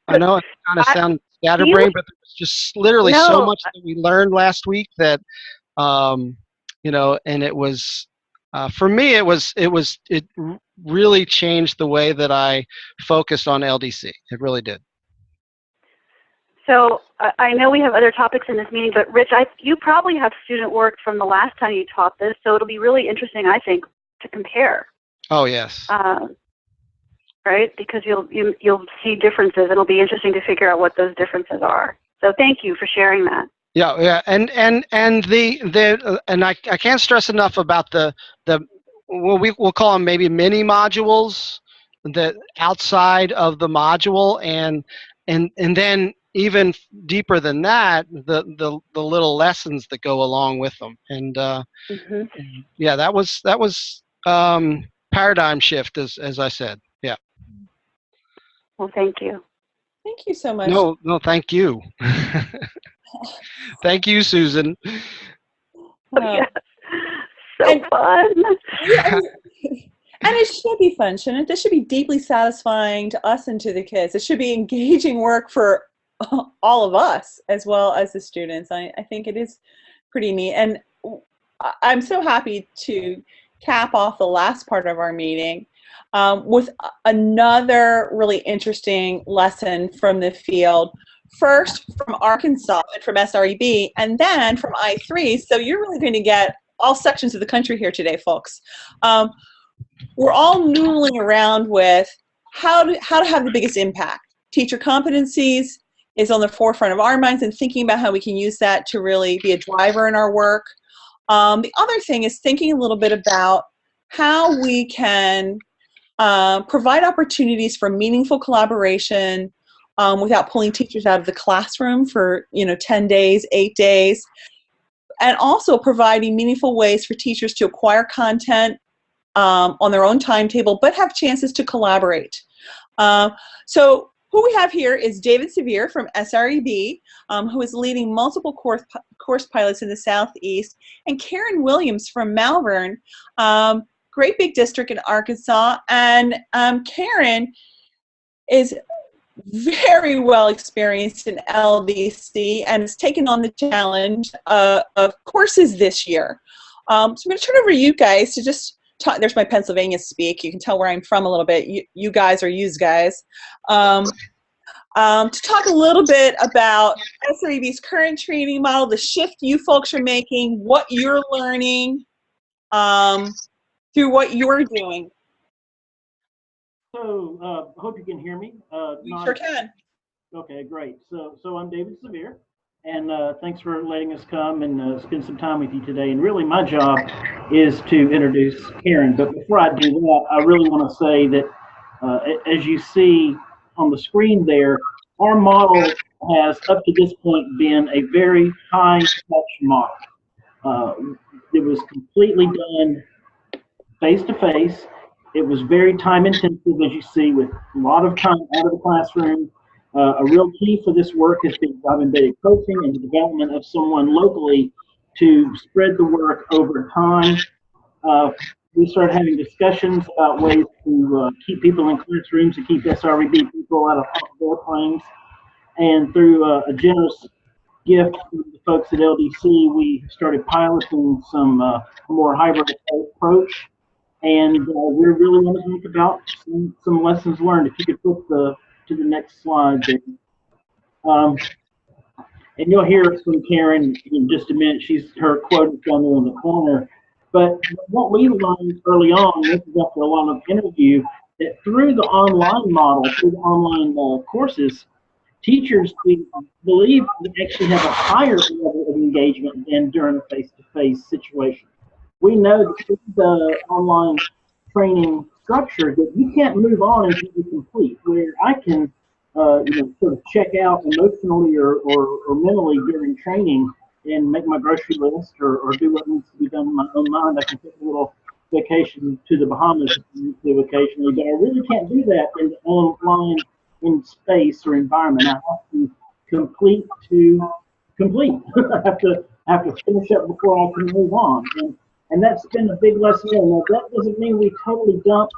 know it kind of sounds scatterbrained, but there's just literally so much that we learned last week that and it was for me it really changed the way that I focused on LDC. It really did. So I know we have other topics in this meeting, but Rich, you probably have student work from the last time you taught this, so it'll be really interesting, I think, to compare. Oh, yes. Right? Because you'll see differences. It'll be interesting to figure out what those differences are. So thank you for sharing that. Yeah, and I can't stress enough about the we'll call them maybe mini modules that outside of the module, and then even deeper than that, the little lessons that go along with them. And Hmm. yeah, that was paradigm shift, as I said. Yeah. Well, thank you. Thank you so much. No, thank you. Thank you, Susan. Uh, Yes. So and fun. yeah, and it should be fun, shouldn't it? This should be deeply satisfying to us and to the kids. It should be engaging work for all of us as well as the students. I think it is pretty neat. And I'm so happy to cap off the last part of our meeting with another really interesting lesson from the field. First from Arkansas and from SREB, and then from I3. So you're really going to get all sections of the country here today, folks. We're all noodling around with how to have the biggest impact. Teacher competencies is on the forefront of our minds and thinking about how we can use that to really be a driver in our work. The other thing is thinking a little bit about how we can provide opportunities for meaningful collaboration without pulling teachers out of the classroom for 10 days, 8 days, and also providing meaningful ways for teachers to acquire content on their own timetable, but have chances to collaborate. So who we have here is David Sevier from SREB, who is leading multiple course pilots in the Southeast, and Karen Williams from Malvern, great big district in Arkansas. And Karen is very well experienced in LDC and has taken on the challenge of courses this year. So I'm going to turn it over to you guys to just talk. There's my Pennsylvania speak. You can tell where I'm from a little bit. You guys are yous guys. To talk a little bit about SREB's current training model, the shift you folks are making, what you're learning through what you're doing. So, hope you can hear me. We sure can. Okay, great. So I'm David Sevier, and thanks for letting us come and spend some time with you today. And really, my job is to introduce Karen. But before I do that, I really want to say that, as you see on the screen there, our model has, up to this point, been a very high-touch model. It was completely done face-to-face. It was very time intensive, as you see, with a lot of time out of the classroom. A real key for this work has been job-embedded coaching and the development of someone locally to spread the work over time. We started having discussions about ways to keep people in classrooms, to keep SREB people out of airplanes. And through a generous gift from the folks at LDC, we started piloting some more hybrid approach. And we really want to think about some lessons learned. If you could flip to the next slide there. And you'll hear from Karen in just a minute. Her quote is down there in the corner. But what we learned early on, this is after a lot of interview, that through the online model, through the online courses, teachers, we believe, actually have a higher level of engagement than during a face-to-face situation. We know that through the online training structure that you can't move on until you complete, where I can sort of check out emotionally or mentally during training and make my grocery list or do what needs to be done in my own mind. I can take a little vacation to the Bahamas if I need to occasionally, but I really can't do that in the online in space or environment. I have to complete to complete. I have to finish up before I can move on. And that's been a big lesson. Now, that doesn't mean we totally dump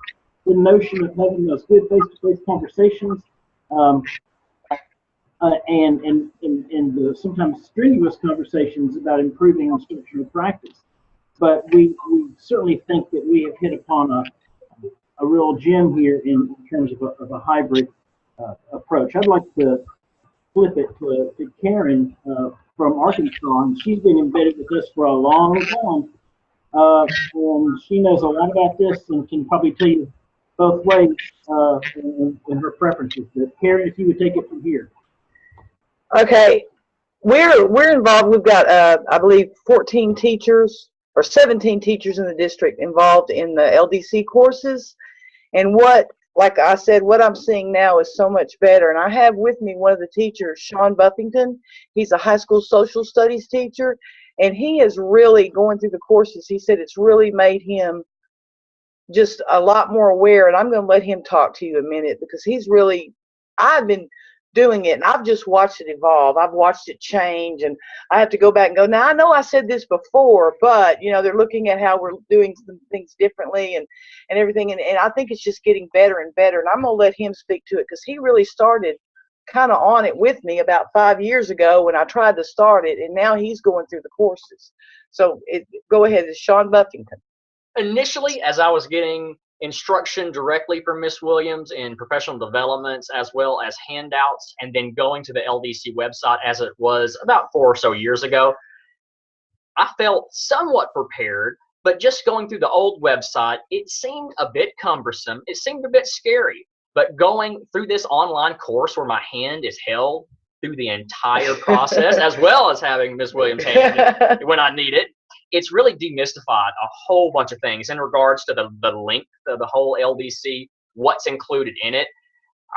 the notion of having those good face-to-face conversations and the sometimes strenuous conversations about improving instructional practice. But we certainly think that we have hit upon a real gem here in terms of a hybrid approach. I'd like to flip it to Karen from Arkansas, and she's been embedded with us for a long time. And she knows a lot about this and can probably tell you both ways in her preferences. But Karen, if you would take it from here. Okay. We're involved. We've got I believe 14 teachers or 17 teachers in the district involved in the LDC courses. And like I said, what I'm seeing now is so much better. And I have with me one of the teachers, Sean Buffington. He's a high school social studies teacher, and he is really going through the courses. He said it's really made him just a lot more aware. And I'm going to let him talk to you a minute, because I've been doing it and I've just watched it evolve. I've watched it change, and I have to go back and go, now I know I said this before, but they're looking at how we're doing some things differently and everything. And I think it's just getting better and better. And I'm going to let him speak to it, because he really started kind of on it with me about 5 years ago when I tried to start it, and now he's going through the courses. So go ahead. It's Sean Buffington. Initially, as I was getting instruction directly from Miss Williams in professional developments, as well as handouts, and then going to the LDC website as it was about 4 or so years ago, I felt somewhat prepared, but just going through the old website, it seemed a bit cumbersome. It seemed a bit scary. But going through this online course where my hand is held through the entire process, as well as having Miss Williams' hand when I need it, it's really demystified a whole bunch of things in regards to the length of the whole LDC, what's included in it.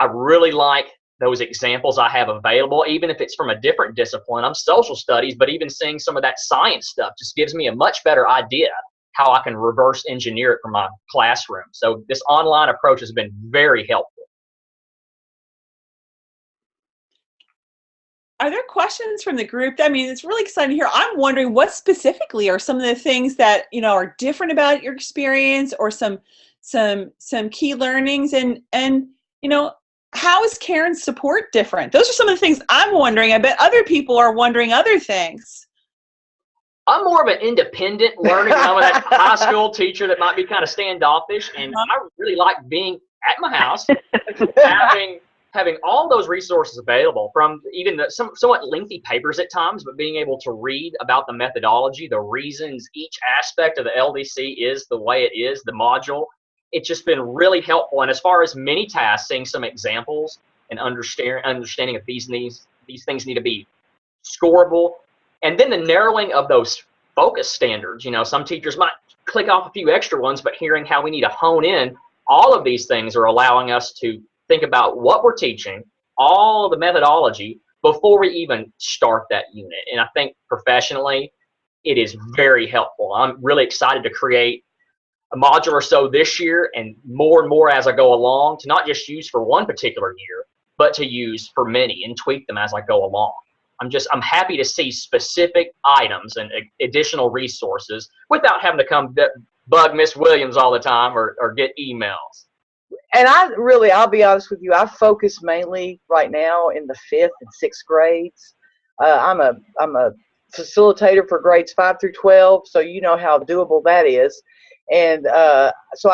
I really like those examples I have available, even if it's from a different discipline. I'm social studies, but even seeing some of that science stuff just gives me a much better idea how I can reverse engineer it for my classroom. So this online approach has been very helpful. Are there questions from the group? I mean, it's really exciting here. I'm wondering what specifically are some of the things that are different about your experience, or some key learnings, and how is Karen's support different? Those are some of the things I'm wondering. I bet other people are wondering other things. I'm more of an independent learning. I'm that high school teacher that might be kind of standoffish, and I really like being at my house, having all those resources available, from even the somewhat lengthy papers at times, but being able to read about the methodology, the reasons each aspect of the LDC is the way it is, the module. It's just been really helpful. And as far as mini tasks, seeing some examples and understanding if these things need to be scoreable, and then the narrowing of those focus standards. Some teachers might click off a few extra ones, but hearing how we need to hone in, all of these things are allowing us to think about what we're teaching, all the methodology, before we even start that unit. And I think professionally, it is very helpful. I'm really excited to create a module or so this year, and more as I go along, to not just use for one particular year, but to use for many and tweak them as I go along. I'm happy to see specific items and additional resources without having to come bug Miss Williams all the time or get emails. And I'll be honest with you, I focus mainly right now in the 5th and 6th grades. I'm a facilitator for grades 5 through 12, so you know how doable that is. And so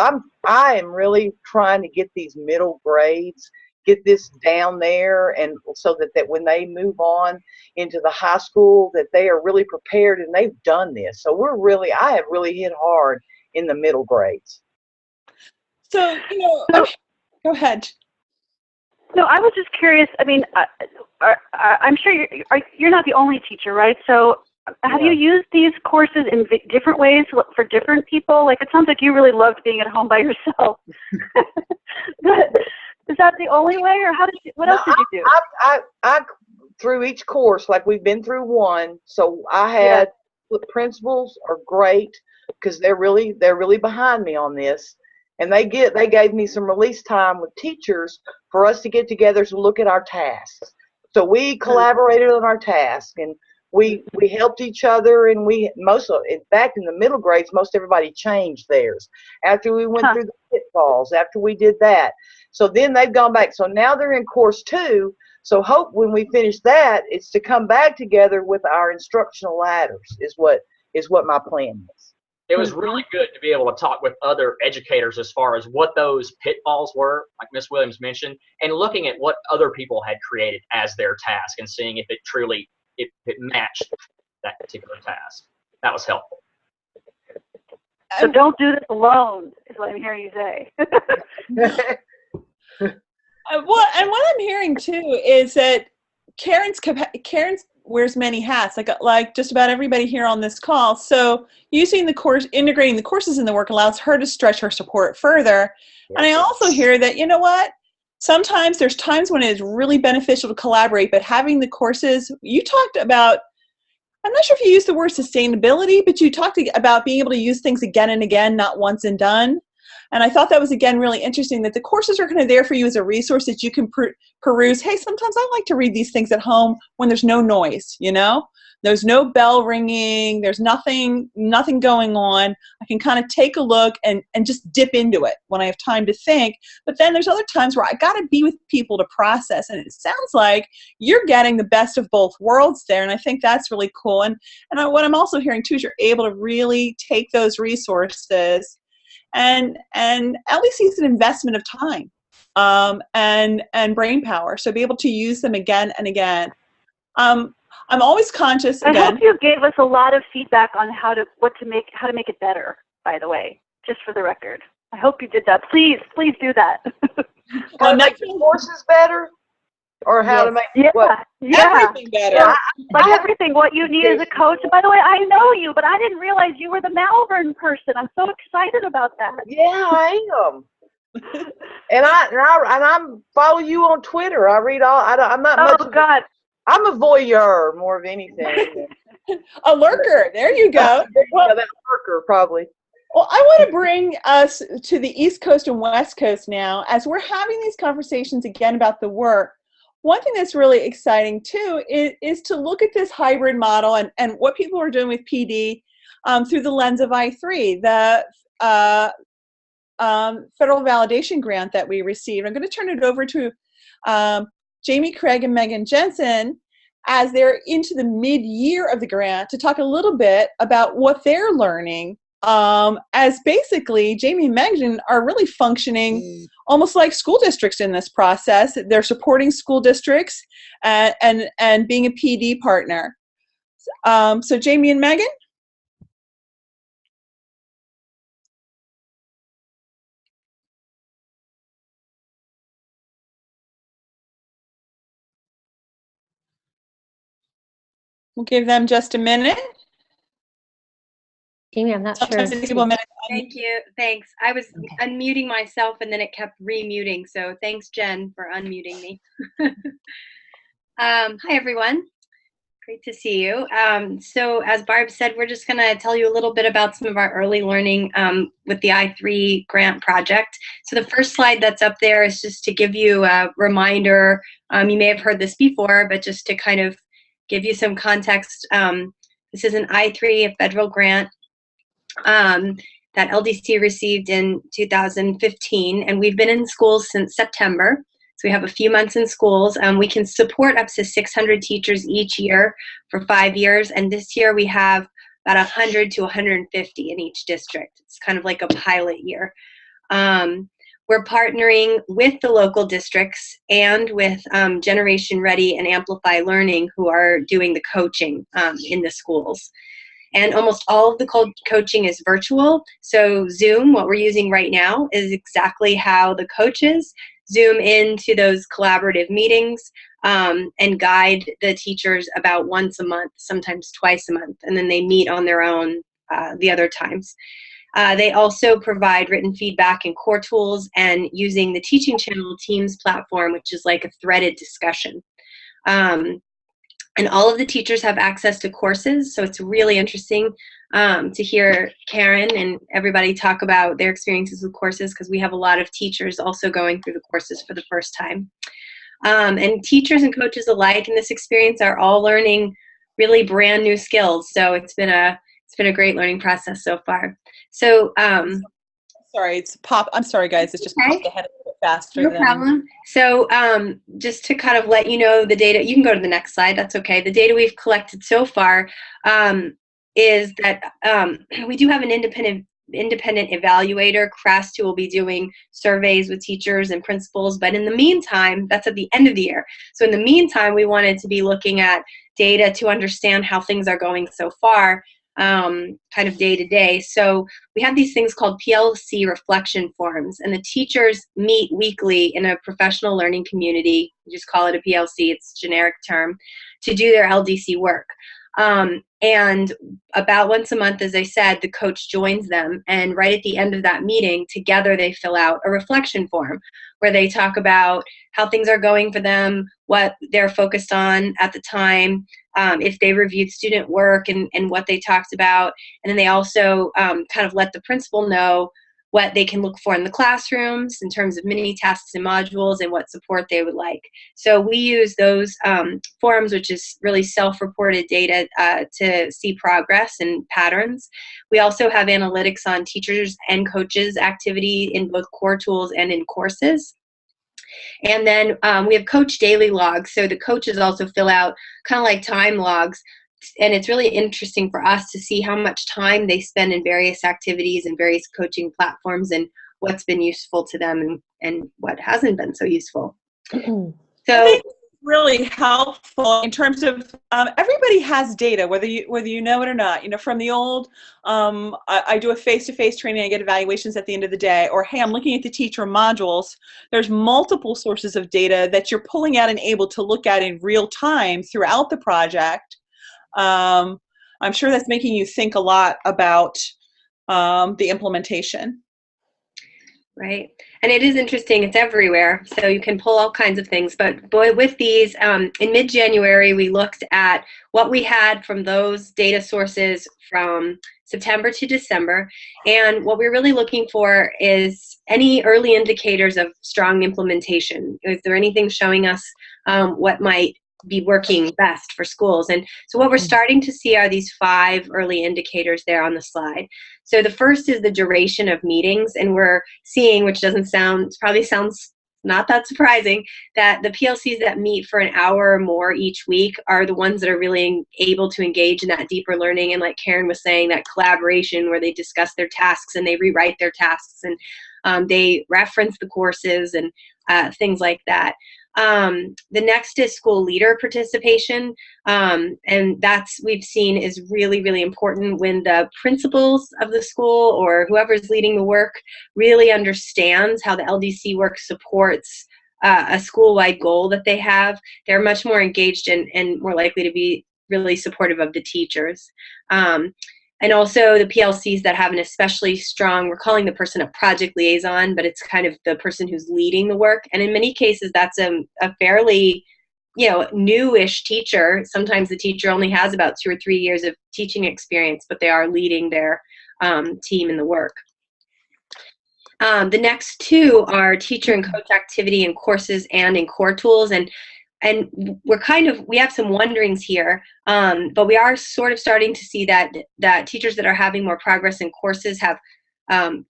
I am really trying to get these middle grades, get this down there, and so that when they move on into the high school, that they are really prepared and they've done this. So I have really hit hard in the middle grades. So, go ahead. No, I was just curious. I mean, I'm sure you're not the only teacher, right? So have you used these courses in different ways for different people? Like, it sounds like you really loved being at home by yourself. Is that the only way, or what else did you do? I through each course, like we've been through one, so I had the principals are great, because they're really behind me on this. And they gave me some release time with teachers for us to get together to look at our tasks. So we collaborated on our tasks, and we helped each other, and in fact, in the middle grades, most everybody changed theirs after we went through the pitfalls, after we did that. So then they've gone back. So now they're in course 2. So hope when we finish that, it's to come back together with our instructional ladders is what my plan is. It was really good to be able to talk with other educators as far as what those pitfalls were, like Miss Williams mentioned, and looking at what other people had created as their task and seeing if it truly it matched that particular task. That was helpful. So don't do this alone, is what I'm hearing you say. And what I'm hearing too is that Karen's wears many hats, like just about everybody here on this call. So using the course, integrating the courses in the work allows her to stretch her support further. And I also hear that, you know what? Sometimes there's times when it is really beneficial to collaborate, but having the courses, you talked about, I'm not sure if you used the word sustainability, but you talked about being able to use things again and again, not once and done. And I thought that was, again, really interesting that the courses are kind of there for you as a resource that you can peruse. Hey, sometimes I like to read these things at home when there's no noise, you know? There's no bell ringing. There's nothing going on. I can kind of take a look and just dip into it when I have time to think. But then there's other times where I got to be with people to process. And it sounds like you're getting the best of both worlds there. And I think that's really cool. And what I'm also hearing, too, is you're able to really take those resources and LDC is an investment of time and brain power. So be able to use them again and again. I'm always conscious. Again, I hope you gave us a lot of feedback on how to make it better. By the way, just for the record, I hope you did that. Please do that. How to make the courses better, or how to make everything better. Yeah. Like everything, what you need as a coach. And by the way, I know you, but I didn't realize you were the Malvern person. I'm so excited about that. Yeah, I am. and I follow you on Twitter. I read all. I'm not much. Oh God. I'm a voyeur more of anything. A lurker. There you go. Well, that lurker probably. Well, I want to bring us to the East Coast and West Coast now, as we're having these conversations again about the work. One thing that's really exciting too is to look at this hybrid model and what people are doing with PD through the lens of I3, the federal validation grant that we received. I'm going to turn it over to Jamie Craig and Megan Jensen as they're into the mid-year of the grant to talk a little bit about what they're learning, as basically Jamie and Megan are really functioning almost like school districts in this process. They're supporting school districts and being a PD partner. So Jamie and Megan? We'll give them just a minute. Jamie, I'm not Sometimes sure. it takes a minute. Thank you. Thanks. I was unmuting myself and then it kept remuting. So thanks, Jen, for unmuting me. Hi, everyone. Great to see you. So as Barb said, we're just going to tell you a little bit about some of our early learning with the I3 grant project. So the first slide that's up there is just to give you a reminder. You may have heard this before, but just to kind of give you some context. This is an I3, a federal grant that LDC received in 2015, and we've been in schools since September. So we have a few months in schools. We can support up to 600 teachers each year for 5 years, and this year we have about 100 to 150 in each district. It's kind of like a pilot year. We're partnering with the local districts and with Generation Ready and Amplify Learning, who are doing the coaching in the schools. And almost all of the coaching is virtual. So Zoom, what we're using right now, is exactly how the coaches Zoom into those collaborative meetings and guide the teachers about once a month, sometimes twice a month, and then they meet on their own the other times. They also provide written feedback and core tools and using the Teaching Channel Teams platform, which is like a threaded discussion. And all of the teachers have access to courses, so it's really interesting to hear Karen and everybody talk about their experiences with courses, because we have a lot of teachers also going through the courses for the first time. And teachers and coaches alike in this experience are all learning really brand new skills. So it's been a great learning process so far. So sorry, I'm sorry, guys. It's just popped ahead a little bit faster. No problem. So just to kind of let you know the data, you can go to the next slide. That's okay. The data we've collected so far is that we do have an independent evaluator, CREST, who will be doing surveys with teachers and principals. But in the meantime, that's at the end of the year. So in the meantime, we wanted to be looking at data to understand how things are going so far, kind of day to day. So we have these things called PLC reflection forums, and the teachers meet weekly in a professional learning community. We just call it a PLC, it's a generic term, to do their LDC work. And about once a month, as I said, the coach joins them, and right at the end of that meeting, together they fill out a reflection form where they talk about how things are going for them, what they're focused on at the time, if they reviewed student work and what they talked about. And then they also kind of let the principal know what they can look for in the classrooms in terms of mini tasks and modules and what support they would like. So we use those forums, which is really self-reported data to see progress and patterns. We also have analytics on teachers and coaches' activity in both core tools and in courses. And then we have coach daily logs. So the coaches also fill out kind of like time logs. And it's really interesting for us to see how much time they spend in various activities and various coaching platforms and what's been useful to them and what hasn't been so useful. I think it's really helpful in terms of everybody has data, whether you know it or not. You know, from the old, I do a face-to-face training, I get evaluations at the end of the day, or hey, I'm looking at the teacher modules. There's multiple sources of data that you're pulling out and able to look at in real time throughout the project. I'm sure that's making you think a lot about the implementation. Right. And it is interesting. It's everywhere. So you can pull all kinds of things. But boy, with these, in mid-January, we looked at what we had from those data sources from September to December. And what we're really looking for is any early indicators of strong implementation. Is there anything showing us what might be working best for schools? And so what we're starting to see are these 5 early indicators there on the slide. So the first is the duration of meetings, and we're seeing, which probably sounds not that surprising, that the PLCs that meet for an hour or more each week are the ones that are really able to engage in that deeper learning, and like Karen was saying, that collaboration where they discuss their tasks and they rewrite their tasks and they reference the courses and things like that. The next is school leader participation, and that's, we've seen, is really, really important when the principals of the school or whoever's leading the work really understands how the LDC work supports a school-wide goal that they have. They're much more engaged and more likely to be really supportive of the teachers. And also the PLCs that have an especially strong, we're calling the person a project liaison, but it's kind of the person who's leading the work. And in many cases, that's a fairly, newish teacher. Sometimes the teacher only has about 2 or 3 years of teaching experience, but they are leading their team in the work. The next 2 are teacher and coach activity in courses and in core tools. And we have some wonderings here, but we are sort of starting to see that teachers that are having more progress in courses have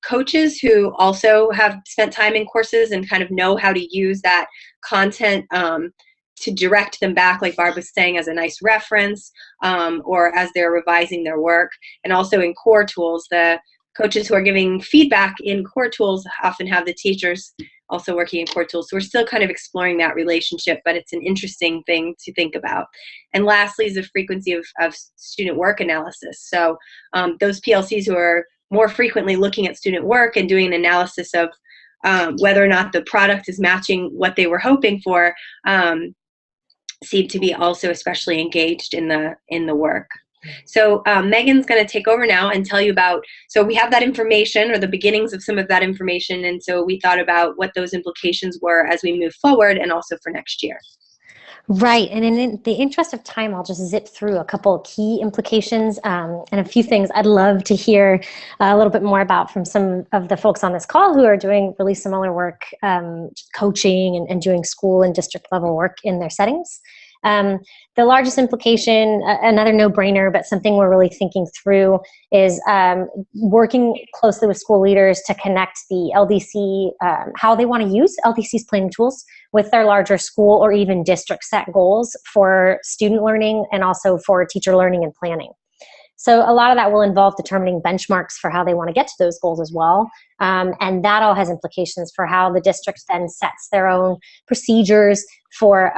coaches who also have spent time in courses and kind of know how to use that content to direct them back, like Barb was saying, as a nice reference or as they're revising their work. And also in core tools, the coaches who are giving feedback in core tools often have the teachers also working in core tools. So we're still kind of exploring that relationship, but it's an interesting thing to think about. And lastly is the frequency of student work analysis. So those PLCs who are more frequently looking at student work and doing an analysis of whether or not the product is matching what they were hoping for seem to be also especially engaged in the work. So Megan's going to take over now and tell you about, so we have that information or the beginnings of some of that information, and so we thought about what those implications were as we move forward and also for next year. Right, and in the interest of time, I'll just zip through a couple of key implications and a few things I'd love to hear a little bit more about from some of the folks on this call who are doing really similar work, coaching and doing school and district level work in their settings. The largest implication, another no-brainer, but something we're really thinking through, is working closely with school leaders to connect the LDC, how they want to use LDC's planning tools with their larger school or even district set goals for student learning and also for teacher learning and planning. So a lot of that will involve determining benchmarks for how they want to get to those goals as well. And that all has implications for how the district then sets their own procedures for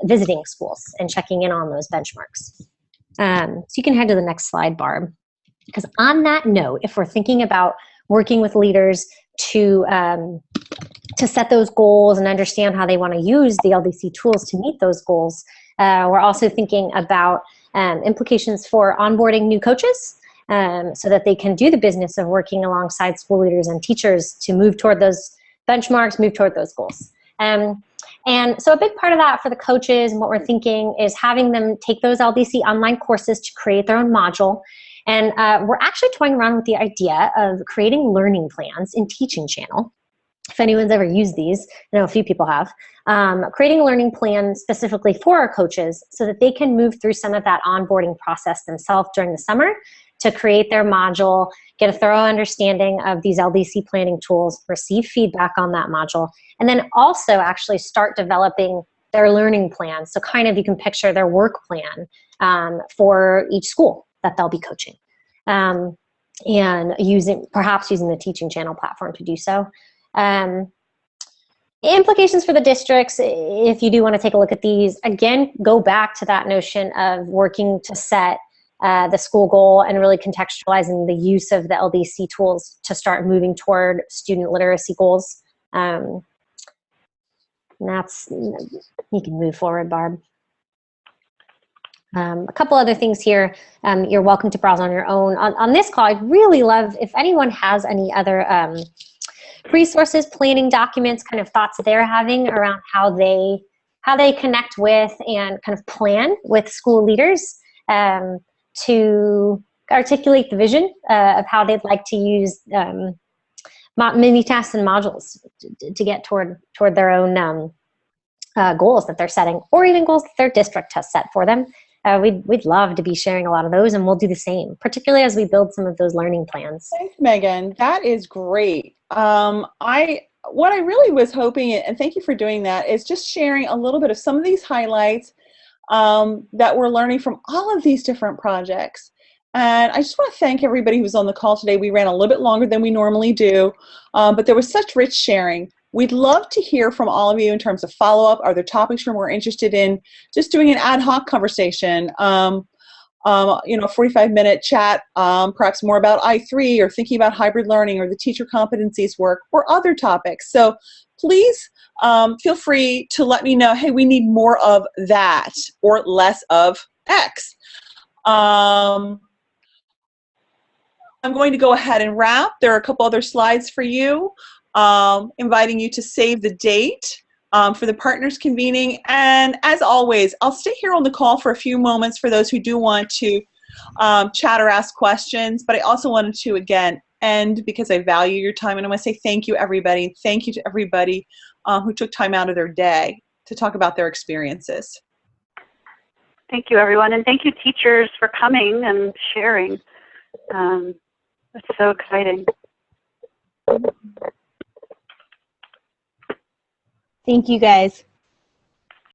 visiting schools and checking in on those benchmarks. So you can head to the next slide, Barb. Because on that note, if we're thinking about working with leaders to set those goals and understand how they want to use the LDC tools to meet those goals, We're also thinking about implications for onboarding new coaches so that they can do the business of working alongside school leaders and teachers to move toward those benchmarks, move toward those goals. And so a big part of that for the coaches and what we're thinking is having them take those LDC online courses to create their own module. And we're actually toying around with the idea of creating learning plans in Teaching Channel. If anyone's ever used these, I know a few people have, creating a learning plan specifically for our coaches so that they can move through some of that onboarding process themselves during the summer to create their module, get a thorough understanding of these LDC planning tools, receive feedback on that module, and then also actually start developing their learning plan. So kind of you can picture their work plan for each school that they'll be coaching. And perhaps using the Teaching Channel platform to do so. Implications for the districts, if you do want to take a look at these, again, go back to that notion of working to set the school goal and really contextualizing the use of the LDC tools to start moving toward student literacy goals. And that's, you can move forward, Barb. A couple other things here. You're welcome to browse on your own. On this call, I'd really love if anyone has any other resources, planning documents, kind of thoughts they're having around how they connect with and kind of plan with school leaders to articulate the vision of how they'd like to use mini tasks and modules to get toward their own goals that they're setting, or even goals that their district has set for them. We'd love to be sharing a lot of those, and we'll do the same, particularly as we build some of those learning plans. Thanks, Megan. That is great. What I really was hoping, and thank you for doing that, is just sharing a little bit of some of these highlights that we're learning from all of these different projects. And I just want to thank everybody who was on the call today. We ran a little bit longer than we normally do, but there was such rich sharing. We'd love to hear from all of you in terms of follow-up. Are there topics we're interested in just doing an ad hoc conversation? 45-minute chat, perhaps more about I3 or thinking about hybrid learning or the teacher competencies work or other topics. So please feel free to let me know, hey, we need more of that or less of X. I'm going to go ahead and wrap. There are a couple other slides for you, inviting you to save the date for the partners convening. And as always, I'll stay here on the call for a few moments for those who do want to chat or ask questions. But I also wanted to, again, end because I value your time. And I want to say thank you, everybody. Thank you to everybody who took time out of their day to talk about their experiences. Thank you, everyone. And thank you, teachers, for coming and sharing. It's so exciting. Thank you, guys.